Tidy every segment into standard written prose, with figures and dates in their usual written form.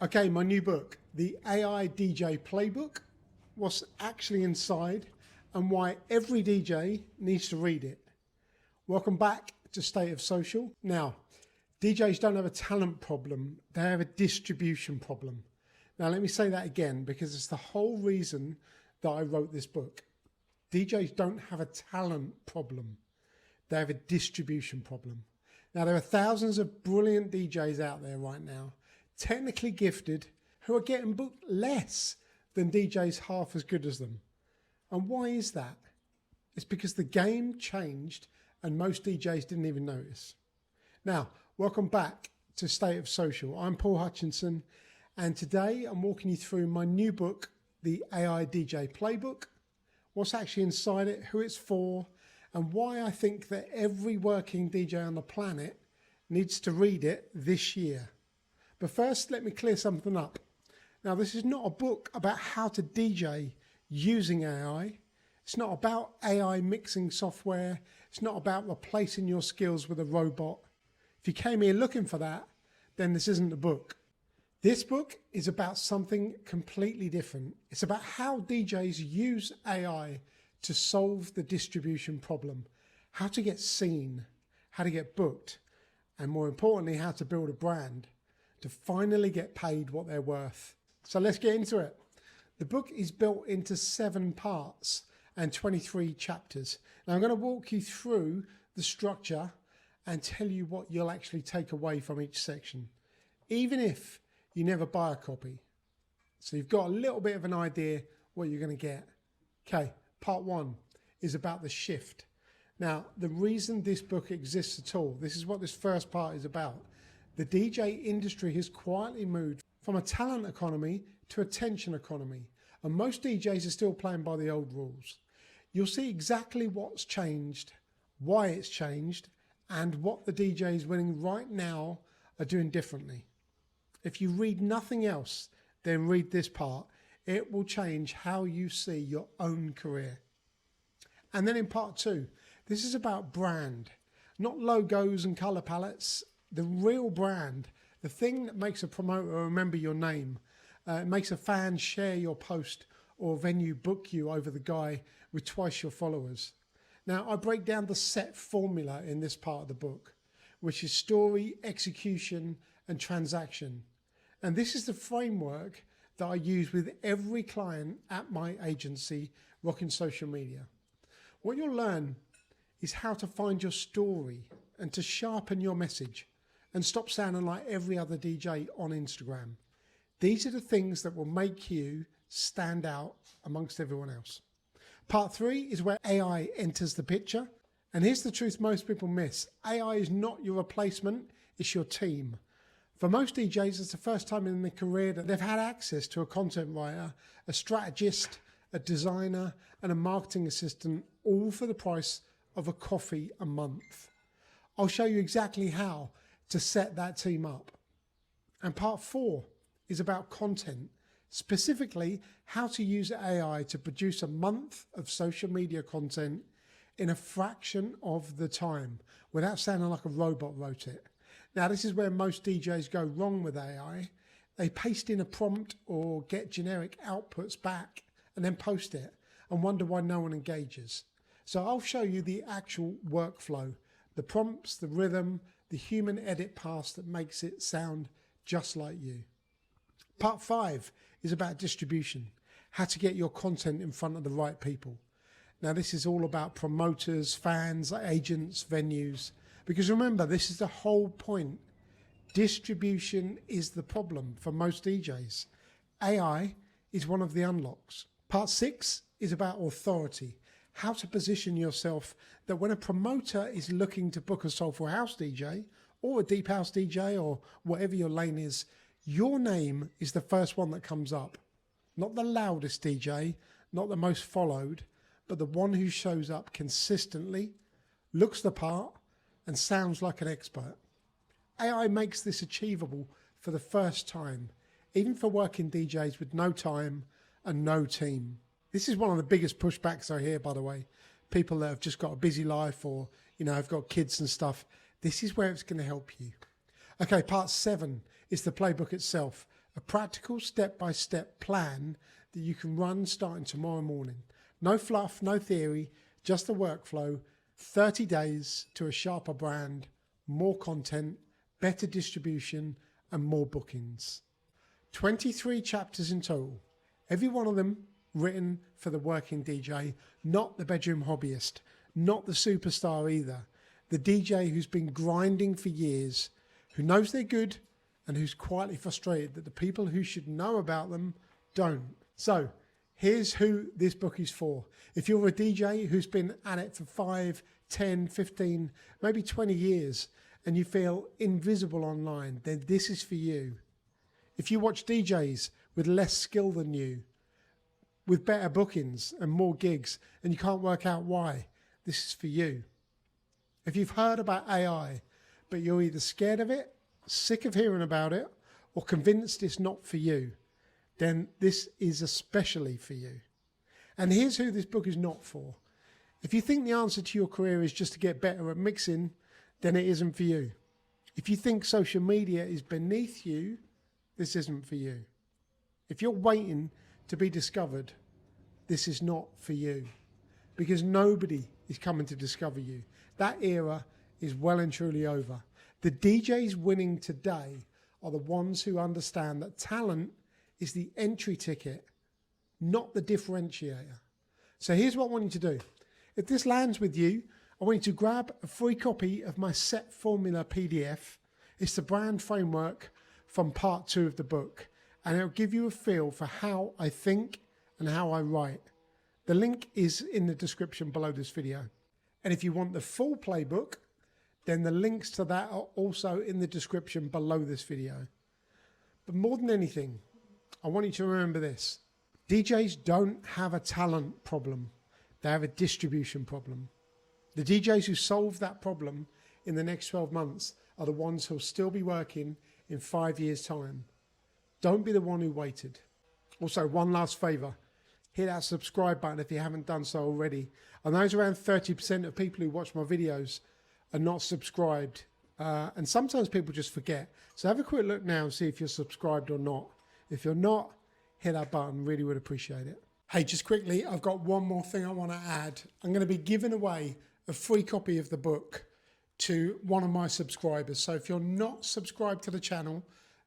Okay, my new book, the AI DJ Playbook, what's actually inside and why every DJ needs to read it. Welcome back to State of Social. Now, DJs don't have a talent problem, they have a distribution problem. Now, let me say that again because it's the whole reason that I wrote this book. DJs don't have a talent problem, they have a distribution problem. Now, there are thousands of brilliant DJs out there right now, technically gifted, who are getting booked less than DJs half as good as them. And why is that? It's because the game changed and most DJs didn't even notice. Now, welcome back to State of Social. I'm Paul Hutchinson, and today I'm walking you through my new book, the AI DJ Playbook, what's actually inside it, who it's for, and why I think that every working DJ on the planet needs to read it this year. But first, let me clear something up. Now, this is not a book about how to DJ using AI. It's not about AI mixing software. It's not about replacing your skills with a robot. If you came here looking for that, then this isn't the book. This book is about something completely different. It's about how DJs use AI to solve the distribution problem, how to get seen, how to get booked, and more importantly, how to build a brand to finally get paid what they're worth. So let's get into it. The book is built into 7 parts and 23 chapters. Now I'm going to walk you through the structure and tell you what you'll actually take away from each section, even if you never buy a copy. So you've got a little bit of an idea what you're going to get. Okay, part 1 is about the shift. Now, the reason this book exists at all, this is what this first part is about. The DJ industry has quietly moved from a talent economy to attention economy, and most DJs are still playing by the old rules. You'll see exactly what's changed, why it's changed, and what the DJs winning right now are doing differently. If you read nothing else, then read this part. It will change how you see your own career. And then in part 2, this is about brand, not logos and color palettes. The real brand, the thing that makes a promoter remember your name, it makes a fan share your post or venue book you over the guy with twice your followers. Now, I break down the set formula in this part of the book, which is story, execution, and transaction. And this is the framework that I use with every client at my agency, Rockin' Social Media. What you'll learn is how to find your story and to sharpen your message and stop sounding like every other DJ on Instagram. These are the things that will make you stand out amongst everyone else. Part 3 is where AI enters the picture. And here's the truth most people miss. AI is not your replacement, it's your team. For most DJs, it's the first time in their career that they've had access to a content writer, a strategist, a designer, and a marketing assistant, all for the price of a coffee a month. I'll show you exactly how to set that team up. And part 4 is about content, specifically how to use AI to produce a month of social media content in a fraction of the time without sounding like a robot wrote it. Now, this is where most DJs go wrong with AI. They paste in a prompt or get generic outputs back and then post it and wonder why no one engages. So I'll show you the actual workflow, the prompts, the rhythm, the human edit pass that makes it sound just like you. Part 5 is about distribution, how to get your content in front of the right people. Now, this is all about promoters, fans, agents, venues, because remember, this is the whole point. Distribution is the problem for most DJs. AI is one of the unlocks. Part 6 is about authority, how to position yourself that when a promoter is looking to book a soulful house DJ or a deep house DJ or whatever your lane is, your name is the first one that comes up. Not the loudest DJ, not the most followed, but the one who shows up consistently, looks the part, and sounds like an expert. AI makes this achievable for the first time, even for working DJs with no time and no team. This is one of the biggest pushbacks I hear, by the way. People that have just got a busy life or, have got kids and stuff. This is where it's going to help you. Okay, part 7 is the playbook itself, a a practical step-by-step plan that you can run starting tomorrow morning. No fluff, no theory, just a workflow, 30 days to a sharper brand, more content, better distribution, and more bookings. 23 chapters in total, every one of them written for the working DJ, not the bedroom hobbyist, not the superstar either. The DJ who's been grinding for years, who knows they're good, and who's quietly frustrated that the people who should know about them don't. So here's who this book is for. If you're a DJ who's been at it for 5, 10, 15, maybe 20 years, and you feel invisible online, then this is for you. If you watch DJs with less skill than you, with better bookings and more gigs, and you can't work out why, this is for you. If you've heard about AI, but you're either scared of it, sick of hearing about it, or convinced it's not for you, then this is especially for you. And here's who this book is not for. If you think the answer to your career is just to get better at mixing, then it isn't for you. If you think social media is beneath you, this isn't for you. If you're waiting to be discovered, this is not for you, because nobody is coming to discover you. That era is well and truly over. The DJs winning today are the ones who understand that talent is the entry ticket, not the differentiator. So here's what I want you to do. If this lands with you, I want you to grab a free copy of my set formula PDF. It's the brand framework from part 2 of the book, and it'll give you a feel for how I think and how I write. The link is in the description below this video. And if you want the full playbook, then the links to that are also in the description below this video. But more than anything, I want you to remember this. DJs don't have a talent problem. They have a distribution problem. The DJs who solve that problem in the next 12 months are the ones who'll still be working in 5 years' time. Don't be the one who waited. Also, one last favor. Hit that subscribe button if you haven't done so already. I know there's around 30% of people who watch my videos are not subscribed. And sometimes people just forget. So have a quick look now and see if you're subscribed or not. If you're not, hit that button. Really would appreciate it. Hey, just quickly, I've got one more thing I want to add. I'm going to be giving away a free copy of the book to one of my subscribers. So if you're not subscribed to the channel,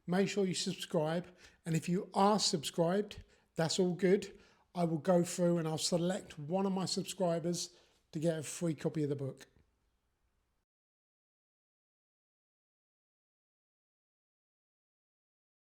make sure you subscribe. And if you are subscribed, that's all good. I will go through and I'll select one of my subscribers to get a free copy of the book.